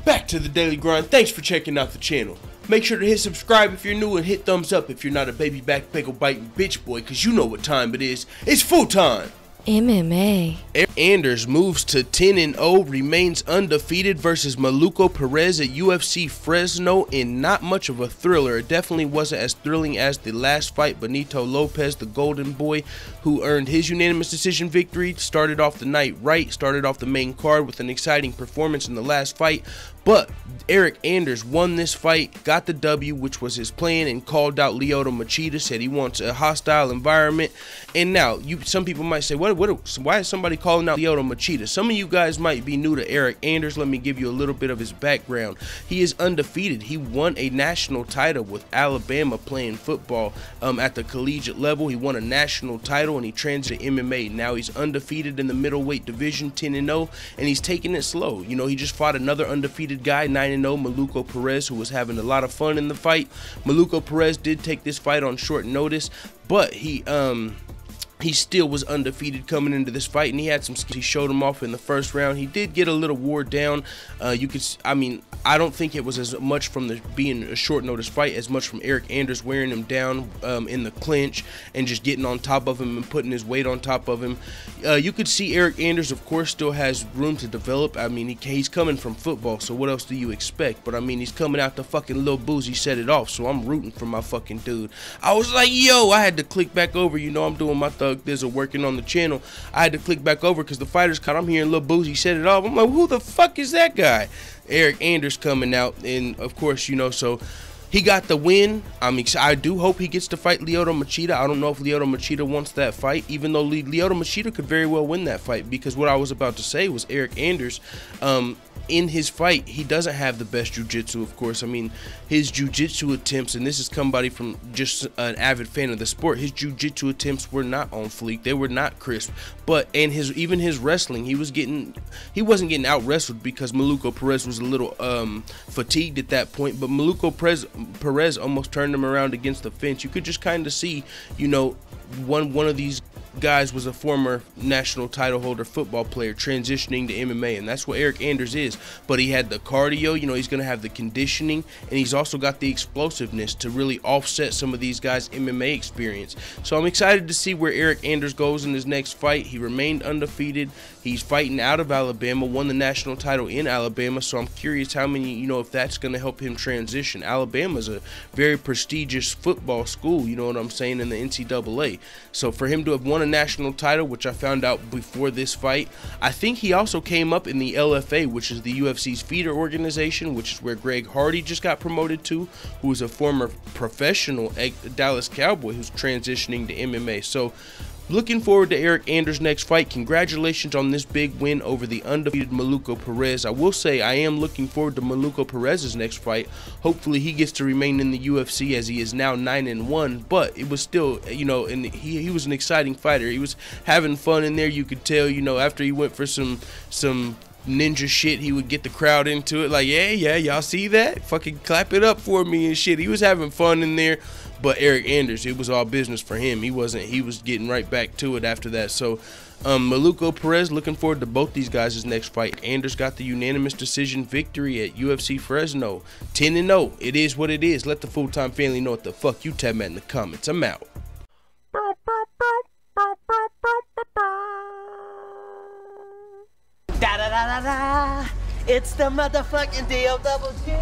Back to the daily grind. Thanks for checking out the channel. Make sure to hit subscribe if you're new and hit thumbs up if you're not a baby back bagel biting bitch boy, cause you know what time it is. It's full time. MMA. Eryk Anders moves to 10-0, remains undefeated versus Maluko Perez at UFC Fresno in not much of a thriller. It definitely wasn't as thrilling as the last fight. Benito Lopez, the golden boy, who earned his unanimous decision victory, started off the night right, started off the main card with an exciting performance in the last fight. But Eryk Anders won this fight, got the W, which was his plan, and called out Lyoto Machida, said he wants a hostile environment. And now, some people might say, why is somebody calling out Lyoto Machida? Some of you guys might be new to Eryk Anders. Let me give you a little bit of his background. He is undefeated. He won a national title with Alabama playing football at the collegiate level. He won a national title and he transitioned to MMA. Now he's undefeated in the middleweight division, 10-0, and he's taking it slow. You know, he just fought another undefeated guy, 9-0, Maluko Perez, who was having a lot of fun in the fight. Maluko Perez did take this fight on short notice, but he still was undefeated coming into this fight, and he had some skills. He showed him off in the first round. He did get a little wore down. I don't think it was as much from being a short notice fight as much from Eryk Anders wearing him down in the clinch and just getting on top of him and putting his weight on top of him. You could see Eryk Anders, of course, still has room to develop. I mean, he's coming from football, so what else do you expect? But I mean, he's coming out the fucking Lil Boozy set it off, so I'm rooting for my fucking dude. I was like, yo, I had to click back over. You know, I'm doing my Thug Thizzle working on the channel. I had to click back over because the fighters caught. I'm hearing Lil Boozy set it off. I'm like, who the fuck is that guy? Eryk Anders coming out, and of course, you know, so he got the win. I do hope he gets to fight Lyoto Machida. I don't know if Lyoto Machida wants that fight, even though Lyoto Machida could very well win that fight, because what I was about to say was Eryk Anders, in his fight, he doesn't have the best jiu-jitsu, of course. I mean, his jiu-jitsu attempts, and this is somebody from just an avid fan of the sport, his jiu-jitsu attempts were not on fleek. They were not crisp. But even his wrestling, he wasn't getting out wrestled because Maluko Perez was a little fatigued at that point. But Maluko Perez almost turned him around against the fence. You could just kind of see, you know, one of these guys was a former national title holder football player transitioning to MMA, and that's what Eryk Anders is. But he had the cardio, you know, he's going to have the conditioning, and he's also got the explosiveness to really offset some of these guys' MMA experience. So I'm excited to see where Eryk Anders goes in his next fight. He remained undefeated. He's fighting out of Alabama, won the national title in Alabama, so I'm curious how many, you know, if that's going to help him transition. Alabama's a very prestigious football school, you know what I'm saying, in the NCAA. So for him to have won a national title, which I found out before this fight, I think he also came up in the LFA, which is the UFC's feeder organization, which is where Greg Hardy just got promoted to, who is a former professional Dallas Cowboy who's transitioning to MMA. So looking forward to Eryk Anders' next fight. Congratulations on this big win over the undefeated Maluko Perez. I will say I am looking forward to Maluko Perez's next fight. Hopefully he gets to remain in the UFC, as he is now 9-1, but it was still, you know, and he was an exciting fighter. He was having fun in there. You could tell, you know, after he went for some ninja shit, he would get the crowd into it, like, yeah, y'all see that? Fucking clap it up for me and shit. He was having fun in there. But Eryk Anders, it was all business for him. He was getting right back to it after that. So Maluko Perez, looking forward to both these guys' next fight. Anders got the unanimous decision victory at UFC Fresno, 10-0. It is what it is. Let the full-time family know what the fuck you tell me in the comments. I'm out. Da da da da da. It's the motherfucking DOWG.